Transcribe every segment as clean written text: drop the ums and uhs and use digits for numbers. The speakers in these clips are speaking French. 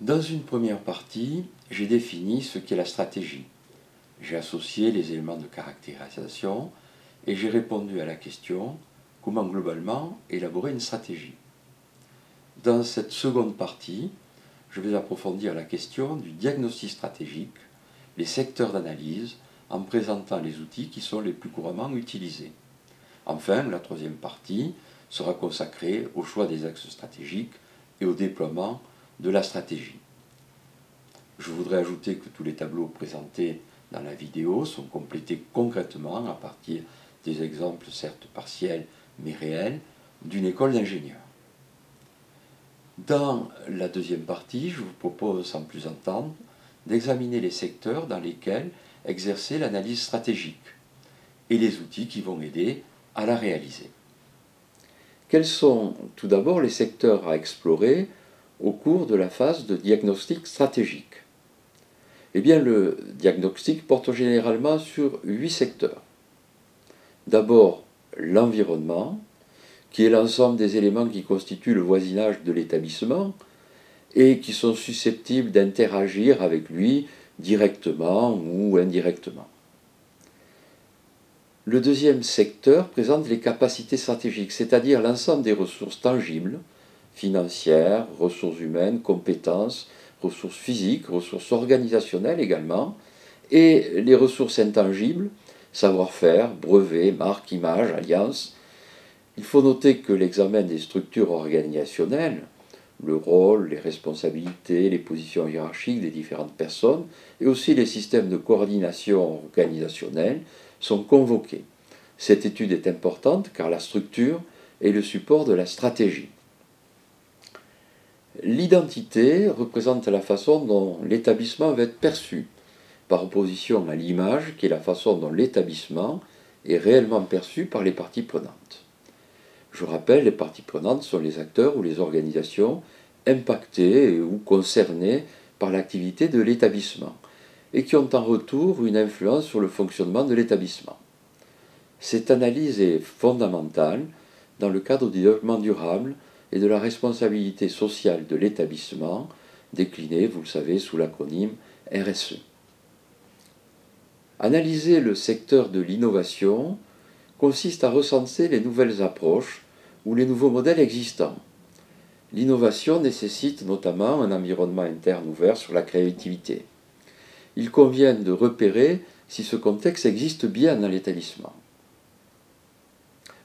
Dans une première partie, j'ai défini ce qu'est la stratégie. J'ai associé les éléments de caractérisation et j'ai répondu à la question « Comment globalement élaborer une stratégie ?» Dans cette seconde partie, je vais approfondir la question du diagnostic stratégique, les secteurs d'analyse, en présentant les outils qui sont les plus couramment utilisés. Enfin, la troisième partie sera consacrée au choix des axes stratégiques et au déploiement de la stratégie. Je voudrais ajouter que tous les tableaux présentés dans la vidéo sont complétés concrètement à partir des exemples certes partiels mais réels d'une école d'ingénieurs. Dans la deuxième partie, je vous propose sans plus attendre d'examiner les secteurs dans lesquels exercer l'analyse stratégique et les outils qui vont aider à la réaliser. Quels sont tout d'abord les secteurs à explorer au cours de la phase de diagnostic stratégique? Eh bien, le diagnostic porte généralement sur 8 secteurs. D'abord, l'environnement, qui est l'ensemble des éléments qui constituent le voisinage de l'établissement et qui sont susceptibles d'interagir avec lui directement ou indirectement. Le deuxième secteur présente les capacités stratégiques, c'est-à-dire l'ensemble des ressources tangibles, financières, ressources humaines, compétences, ressources physiques, ressources organisationnelles également, et les ressources intangibles, savoir-faire, brevets, marques, images, alliances. Il faut noter que l'examen des structures organisationnelles, le rôle, les responsabilités, les positions hiérarchiques des différentes personnes, et aussi les systèmes de coordination organisationnelle, sont convoqués. Cette étude est importante car la structure est le support de la stratégie. L'identité représente la façon dont l'établissement va être perçu, par opposition à l'image qui est la façon dont l'établissement est réellement perçu par les parties prenantes. Je rappelle, les parties prenantes sont les acteurs ou les organisations impactées ou concernées par l'activité de l'établissement et qui ont en retour une influence sur le fonctionnement de l'établissement. Cette analyse est fondamentale dans le cadre du développement durable et de la responsabilité sociale de l'établissement, déclinée, vous le savez, sous l'acronyme RSE. Analyser le secteur de l'innovation consiste à recenser les nouvelles approches ou les nouveaux modèles existants. L'innovation nécessite notamment un environnement interne ouvert sur la créativité. Il convient de repérer si ce contexte existe bien dans l'établissement.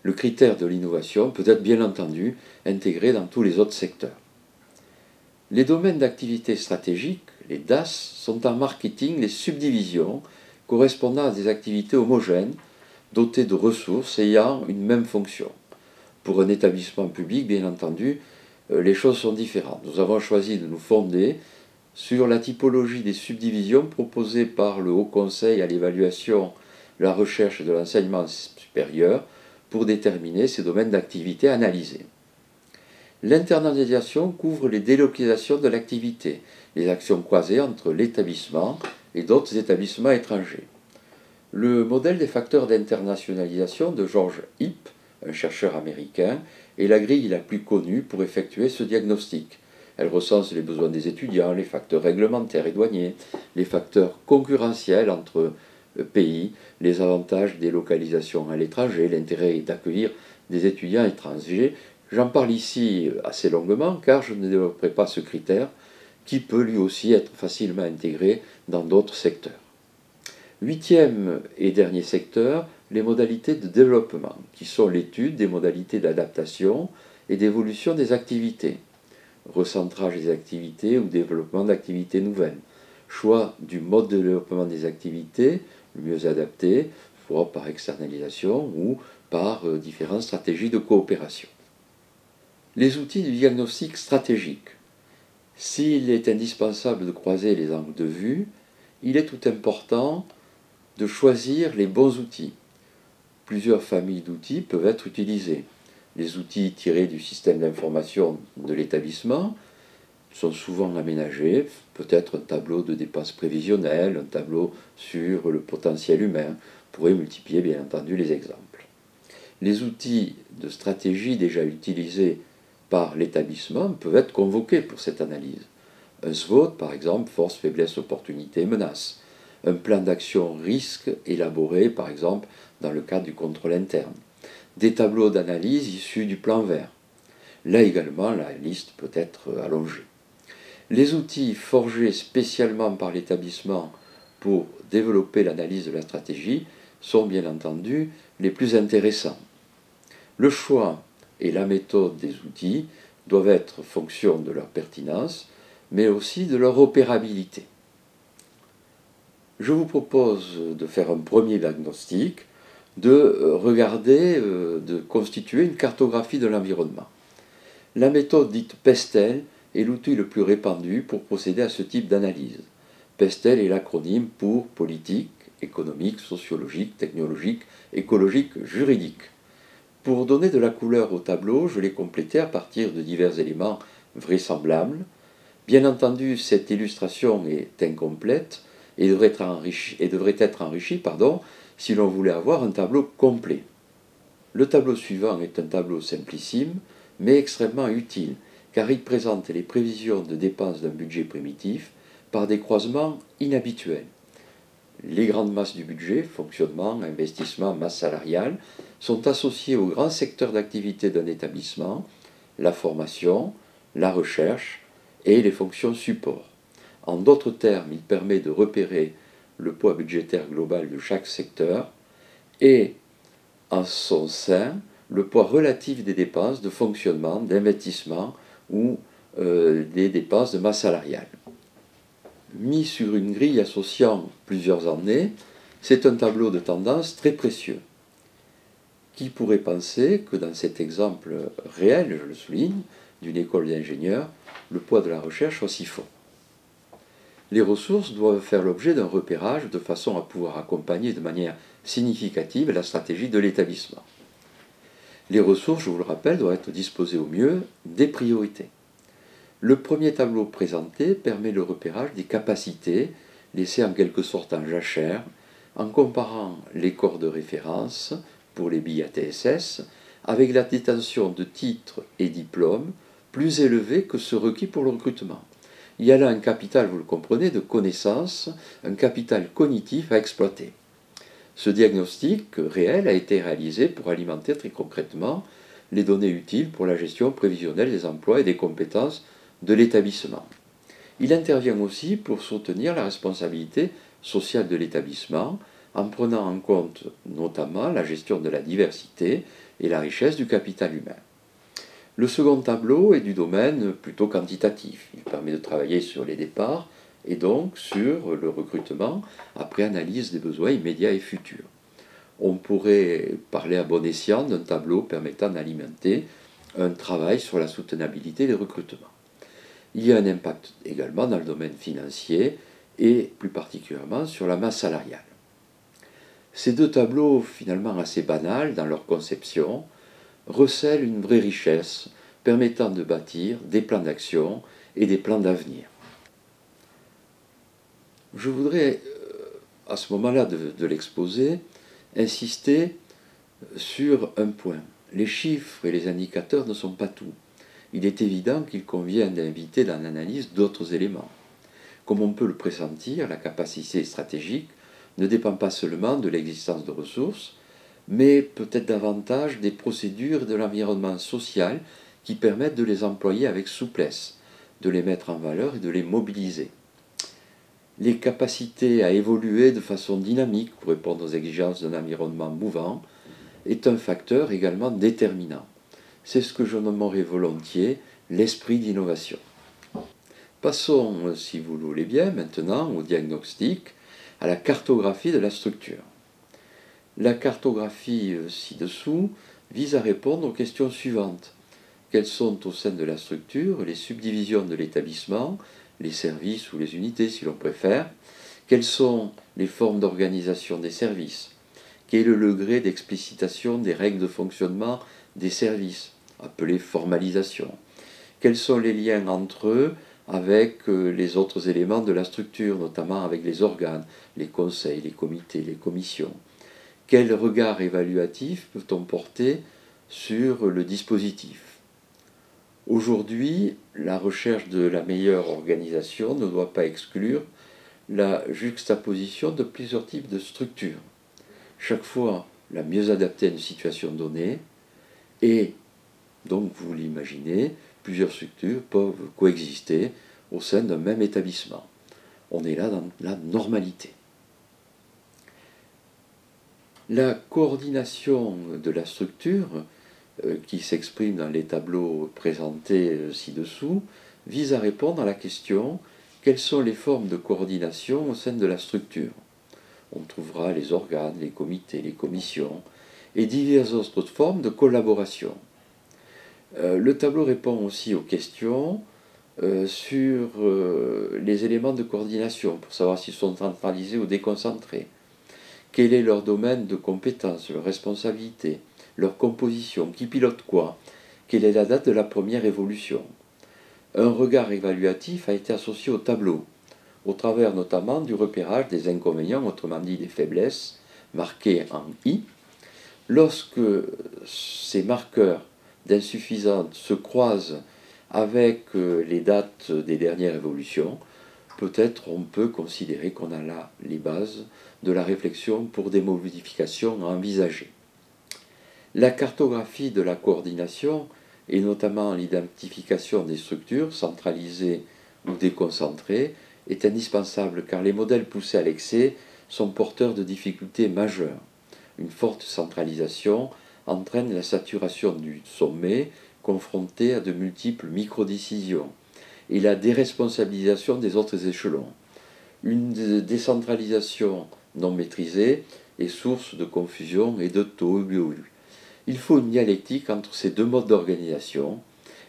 Le critère de l'innovation peut être bien entendu intégré dans tous les autres secteurs. Les domaines d'activité stratégique, les DAS, sont en marketing les subdivisions correspondant à des activités homogènes, dotées de ressources ayant une même fonction. Pour un établissement public, bien entendu, les choses sont différentes. Nous avons choisi de nous fonder sur la typologie des subdivisions proposées par le Haut Conseil à l'évaluation, de la recherche et de l'enseignement supérieur pour déterminer ces domaines d'activité analysés. L'internalisation couvre les délocalisations de l'activité, les actions croisées entre l'établissement et d'autres établissements étrangers. Le modèle des facteurs d'internationalisation de George Hipp, un chercheur américain, est la grille la plus connue pour effectuer ce diagnostic. Elle recense les besoins des étudiants, les facteurs réglementaires et douaniers, les facteurs concurrentiels entre pays, les avantages des localisations à l'étranger, l'intérêt d'accueillir des étudiants étrangers. J'en parle ici assez longuement car je ne développerai pas ce critère qui peut lui aussi être facilement intégré dans d'autres secteurs. Huitième et dernier secteur, les modalités de développement, qui sont l'étude des modalités d'adaptation et d'évolution des activités, recentrage des activités ou développement d'activités nouvelles, choix du mode de développement des activités le mieux adapté, soit par externalisation ou par différentes stratégies de coopération. Les outils du diagnostic stratégique. S'il est indispensable de croiser les angles de vue, il est tout important de choisir les bons outils. Plusieurs familles d'outils peuvent être utilisés. Les outils tirés du système d'information de l'établissement sont souvent aménagés, peut-être un tableau de dépenses prévisionnelles, un tableau sur le potentiel humain. Vous pourrez multiplier bien entendu les exemples. Les outils de stratégie déjà utilisés par l'établissement peuvent être convoqués pour cette analyse. Un SWOT, par exemple, force, faiblesse, opportunité, menace. Un plan d'action risque élaboré, par exemple, dans le cadre du contrôle interne. Des tableaux d'analyse issus du plan vert. Là également, la liste peut être allongée. Les outils forgés spécialement par l'établissement pour développer l'analyse de la stratégie sont bien entendu les plus intéressants. Le choix et la méthode des outils doivent être fonction de leur pertinence, mais aussi de leur opérabilité. Je vous propose de faire un premier diagnostic, de regarder, de constituer une cartographie de l'environnement. La méthode dite PESTEL est l'outil le plus répandu pour procéder à ce type d'analyse. PESTEL est l'acronyme pour politique, économique, sociologique, technologique, écologique, juridique. Pour donner de la couleur au tableau, je l'ai complété à partir de divers éléments vraisemblables. Bien entendu, cette illustration est incomplète et devrait être enrichie si l'on voulait avoir un tableau complet. Le tableau suivant est un tableau simplissime, mais extrêmement utile, car il présente les prévisions de dépenses d'un budget primitif par des croisements inhabituels. Les grandes masses du budget, fonctionnement, investissement, masse salariale, sont associées aux grands secteurs d'activité d'un établissement, la formation, la recherche et les fonctions support. En d'autres termes, il permet de repérer le poids budgétaire global de chaque secteur et, en son sein, le poids relatif des dépenses de fonctionnement, d'investissement ou des dépenses de masse salariale. Mis sur une grille associant plusieurs années, c'est un tableau de tendance très précieux. Qui pourrait penser que dans cet exemple réel, je le souligne, d'une école d'ingénieurs, le poids de la recherche soit si fort? Les ressources doivent faire l'objet d'un repérage de façon à pouvoir accompagner de manière significative la stratégie de l'établissement. Les ressources, je vous le rappelle, doivent être disposées au mieux des priorités. Le premier tableau présenté permet le repérage des capacités, laissées en quelque sorte en jachère, en comparant les corps de référence pour les billes ATSS avec la détention de titres et diplômes plus élevés que ceux requis pour le recrutement. Il y a là un capital, vous le comprenez, de connaissances, un capital cognitif à exploiter. Ce diagnostic réel a été réalisé pour alimenter très concrètement les données utiles pour la gestion prévisionnelle des emplois et des compétences de l'établissement. Il intervient aussi pour soutenir la responsabilité sociale de l'établissement en prenant en compte notamment la gestion de la diversité et la richesse du capital humain. Le second tableau est du domaine plutôt quantitatif. Il permet de travailler sur les départs et donc sur le recrutement après analyse des besoins immédiats et futurs. On pourrait parler à bon escient d'un tableau permettant d'alimenter un travail sur la soutenabilité des recrutements. Il y a un impact également dans le domaine financier et plus particulièrement sur la masse salariale. Ces deux tableaux, finalement assez banals dans leur conception, recèlent une vraie richesse permettant de bâtir des plans d'action et des plans d'avenir. Je voudrais, à ce moment-là de l'exposé, insister sur un point. Les chiffres et les indicateurs ne sont pas tout. Il est évident qu'il convient d'inviter dans l'analyse d'autres éléments. Comme on peut le pressentir, la capacité stratégique ne dépend pas seulement de l'existence de ressources, mais peut-être davantage des procédures et de l'environnement social qui permettent de les employer avec souplesse, de les mettre en valeur et de les mobiliser. Les capacités à évoluer de façon dynamique pour répondre aux exigences d'un environnement mouvant est un facteur également déterminant. C'est ce que je nommerai volontiers l'esprit d'innovation. Passons, si vous le voulez bien, maintenant au diagnostic, à la cartographie de la structure. La cartographie ci-dessous vise à répondre aux questions suivantes. Quelles sont au sein de la structure les subdivisions de l'établissement, les services ou les unités si l'on préfère? Quelles sont les formes d'organisation des services? Quel est le degré d'explicitation des règles de fonctionnement des services, appelées formalisation? Quels sont les liens entre eux avec les autres éléments de la structure, notamment avec les organes, les conseils, les comités, les commissions? Quel regard évaluatif peut-on porter sur le dispositif? Aujourd'hui, la recherche de la meilleure organisation ne doit pas exclure la juxtaposition de plusieurs types de structures, chaque fois la mieux adaptée à une situation donnée, et donc vous l'imaginez, plusieurs structures peuvent coexister au sein d'un même établissement. On est là dans la normalité. La coordination de la structure, qui s'exprime dans les tableaux présentés ci-dessous, vise à répondre à la question: quelles sont les formes de coordination au sein de la structure? On trouvera les organes, les comités, les commissions et diverses autres formes de collaboration. Le tableau répond aussi aux questions sur les éléments de coordination, pour savoir s'ils sont centralisés ou déconcentrés. Quel est leur domaine de compétence, leur responsabilité, leur composition, qui pilote quoi, quelle est la date de la première évolution. Un regard évaluatif a été associé au tableau, au travers notamment du repérage des inconvénients, autrement dit des faiblesses, marqués en I. Lorsque ces marqueurs d'insuffisance se croisent avec les dates des dernières évolutions, peut-être on peut considérer qu'on a là les bases de la réflexion pour des modifications à envisager. La cartographie de la coordination, et notamment l'identification des structures centralisées ou déconcentrées, est indispensable car les modèles poussés à l'excès sont porteurs de difficultés majeures. Une forte centralisation entraîne la saturation du sommet confronté à de multiples micro-décisions et la déresponsabilisation des autres échelons. Une décentralisation non maîtrisée est source de confusion et de tohu. Il faut une dialectique entre ces deux modes d'organisation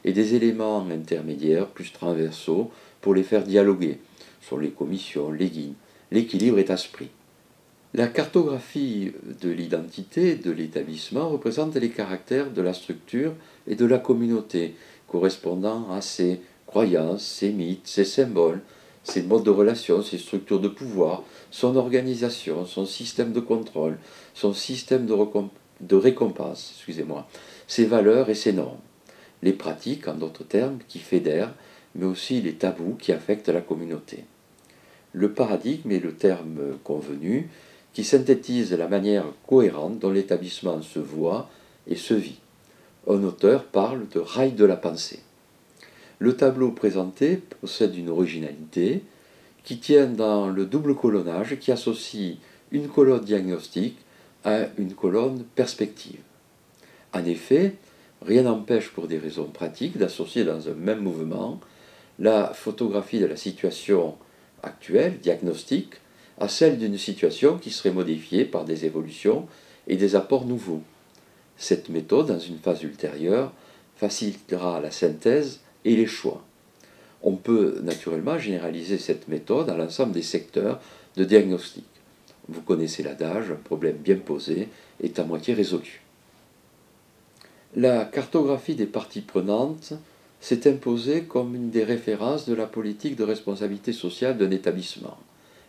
et des éléments intermédiaires plus transversaux pour les faire dialoguer. Sur les commissions, les guides, l'équilibre est à ce prix. La cartographie de l'identité de l'établissement représente les caractères de la structure et de la communauté, correspondant à ses croyances, ses mythes, ses symboles, ses modes de relation, ses structures de pouvoir, son organisation, son système de contrôle, son système de récompense, ses valeurs et ses normes. Les pratiques, en d'autres termes, qui fédèrent, mais aussi les tabous qui affectent la communauté. Le paradigme est le terme convenu qui synthétise la manière cohérente dont l'établissement se voit et se vit. Un auteur parle de rail de la pensée. Le tableau présenté possède une originalité qui tient dans le double colonnage qui associe une colonne diagnostique à une colonne perspective. En effet, rien n'empêche pour des raisons pratiques d'associer dans un même mouvement la photographie de la situation actuelle, diagnostique, à celle d'une situation qui serait modifiée par des évolutions et des apports nouveaux. Cette méthode, dans une phase ultérieure, facilitera la synthèse et les choix. On peut naturellement généraliser cette méthode à l'ensemble des secteurs de diagnostic. Vous connaissez l'adage, un problème bien posé est à moitié résolu. La cartographie des parties prenantes s'est imposée comme une des références de la politique de responsabilité sociale d'un établissement,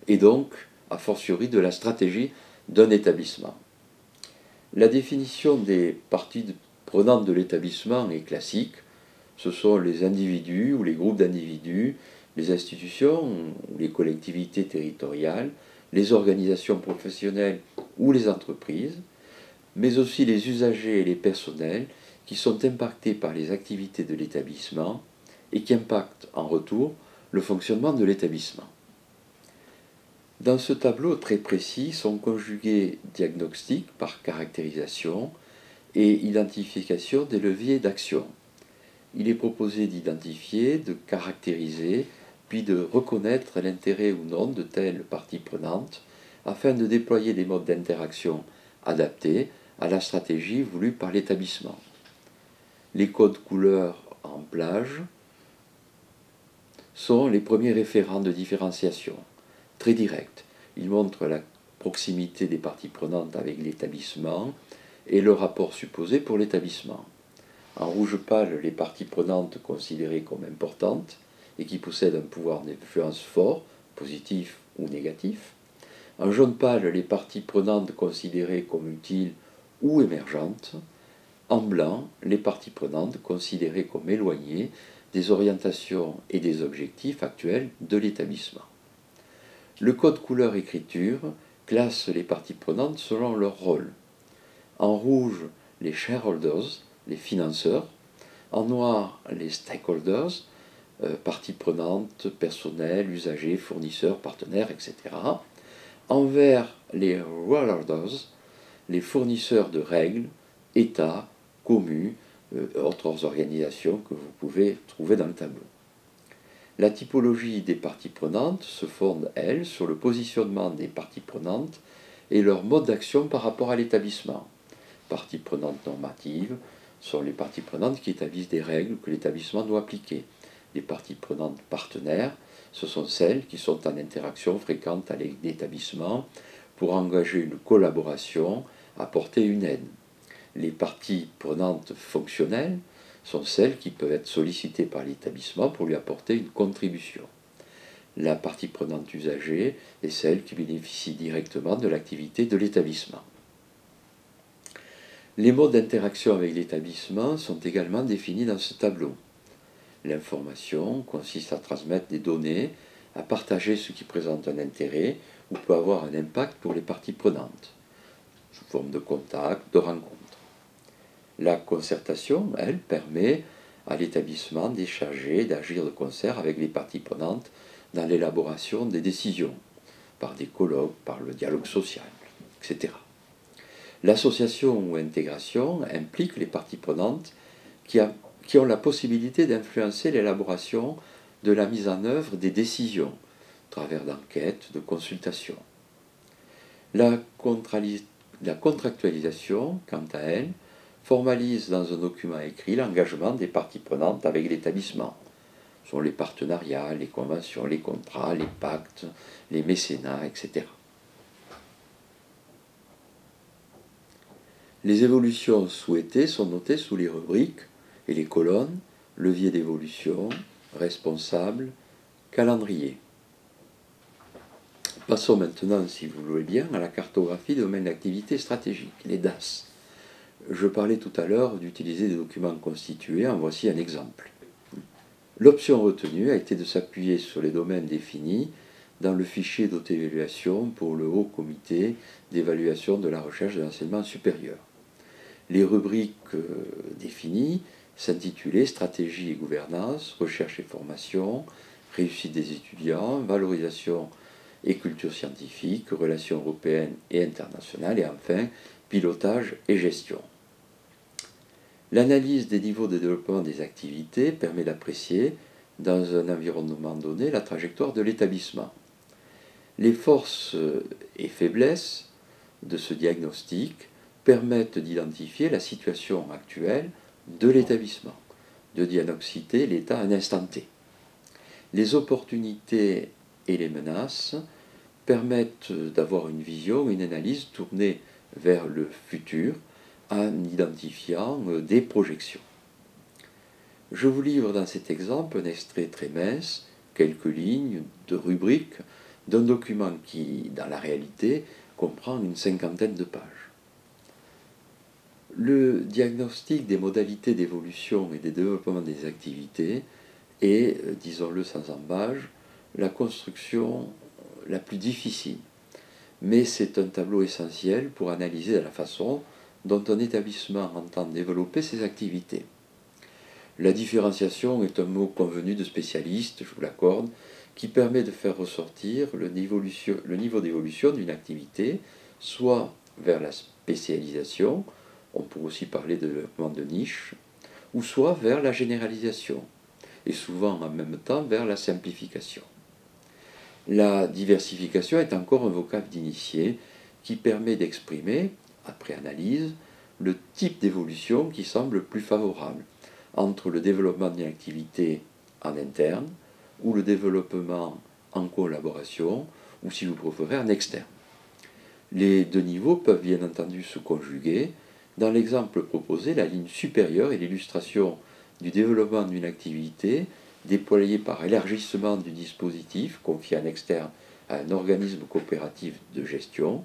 et donc, a fortiori, de la stratégie d'un établissement. La définition des parties prenantes de l'établissement est classique. Ce sont les individus ou les groupes d'individus, les institutions ou les collectivités territoriales, les organisations professionnelles ou les entreprises, mais aussi les usagers et les personnels qui sont impactés par les activités de l'établissement et qui impactent en retour le fonctionnement de l'établissement. Dans ce tableau très précis sont conjugués diagnostic par caractérisation et identification des leviers d'action. Il est proposé d'identifier, de caractériser, puis de reconnaître l'intérêt ou non de telle partie prenante afin de déployer des modes d'interaction adaptés à la stratégie voulue par l'établissement. Les codes couleurs en plage sont les premiers référents de différenciation, très directs. Ils montrent la proximité des parties prenantes avec l'établissement et le rapport supposé pour l'établissement. En rouge pâle, les parties prenantes considérées comme importantes et qui possèdent un pouvoir d'influence fort, positif ou négatif. En jaune pâle, les parties prenantes considérées comme utiles ou émergentes. En blanc, les parties prenantes considérées comme éloignées des orientations et des objectifs actuels de l'établissement. Le code couleur-écriture classe les parties prenantes selon leur rôle. En rouge, les shareholders, les financeurs. En noir, les stakeholders, parties prenantes, personnel, usagers, fournisseurs, partenaires, etc. En vert, les rule-holders, les fournisseurs de règles, États, communes, autres organisations que vous pouvez trouver dans le tableau. La typologie des parties prenantes se fonde, elle, sur le positionnement des parties prenantes et leur mode d'action par rapport à l'établissement. Parties prenantes normatives sont les parties prenantes qui établissent des règles que l'établissement doit appliquer. Les parties prenantes partenaires, ce sont celles qui sont en interaction fréquente avec l'établissement pour engager une collaboration, apporter une aide. Les parties prenantes fonctionnelles sont celles qui peuvent être sollicitées par l'établissement pour lui apporter une contribution. La partie prenante usagée est celle qui bénéficie directement de l'activité de l'établissement. Les modes d'interaction avec l'établissement sont également définis dans ce tableau. L'information consiste à transmettre des données, à partager ce qui présente un intérêt ou peut avoir un impact pour les parties prenantes, sous forme de contacts, de rencontres. La concertation, elle, permet à l'établissement d'échanger, d'agir de concert avec les parties prenantes dans l'élaboration des décisions, par des colloques, par le dialogue social, etc. L'association ou intégration implique les parties prenantes qui ont la possibilité d'influencer l'élaboration de la mise en œuvre des décisions, à travers d'enquêtes, de consultations. La contractualisation, quant à elle, formalise dans un document écrit l'engagement des parties prenantes avec l'établissement. Ce sont les partenariats, les conventions, les contrats, les pactes, les mécénats, etc. Les évolutions souhaitées sont notées sous les rubriques et les colonnes, levier d'évolution, responsable, calendrier. Passons maintenant, si vous le voulez bien, à la cartographie des domaines d'activité stratégique, les DAS. Je parlais tout à l'heure d'utiliser des documents constitués, en voici un exemple. L'option retenue a été de s'appuyer sur les domaines définis dans le fichier d'auto-évaluation pour le Haut Comité d'évaluation de la recherche et de l'enseignement supérieur. Les rubriques définies s'intitulaient Stratégie et gouvernance, recherche et formation, réussite des étudiants, valorisation et culture scientifique, relations européennes et internationales, et enfin pilotage et gestion. L'analyse des niveaux de développement des activités permet d'apprécier, dans un environnement donné, la trajectoire de l'établissement. Les forces et faiblesses de ce diagnostic permettent d'identifier la situation actuelle de l'établissement, de diagnostiquer l'état à un instant T. Les opportunités et les menaces permettent d'avoir une vision, une analyse tournée vers le futur, en identifiant des projections. Je vous livre dans cet exemple un extrait très mince, quelques lignes de rubrique d'un document qui, dans la réalité, comprend une cinquantaine de pages. Le diagnostic des modalités d'évolution et des développements des activités est, disons-le sans embâge, la construction la plus difficile. Mais c'est un tableau essentiel pour analyser la façon dont un établissement entend développer ses activités. La différenciation est un mot convenu de spécialistes, je vous l'accorde, qui permet de faire ressortir le niveau d'évolution d'une activité, soit vers la spécialisation, on pourrait aussi parler de développement de niche, ou soit vers la généralisation, et souvent en même temps vers la simplification. La diversification est encore un vocable d'initié qui permet d'exprimer, après analyse, le type d'évolution qui semble le plus favorable entre le développement d'une activité en interne ou le développement en collaboration ou, si vous préférez, en externe. Les deux niveaux peuvent bien entendu se conjuguer. Dans l'exemple proposé, la ligne supérieure est l'illustration du développement d'une activité déployée par élargissement du dispositif confié en externe à un organisme coopératif de gestion,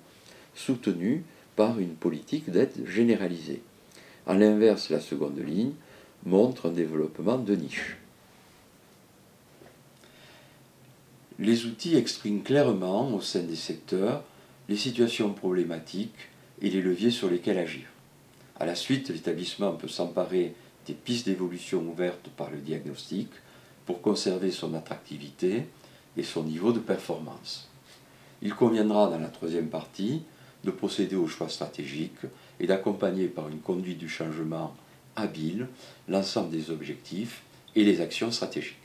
soutenu par une politique d'aide généralisée. À l'inverse, la seconde ligne montre un développement de niche. Les outils expriment clairement au sein des secteurs les situations problématiques et les leviers sur lesquels agir. À la suite, l'établissement peut s'emparer des pistes d'évolution ouvertes par le diagnostic pour conserver son attractivité et son niveau de performance. Il conviendra dans la troisième partie de procéder aux choix stratégiques et d'accompagner par une conduite du changement habile l'ensemble des objectifs et les actions stratégiques.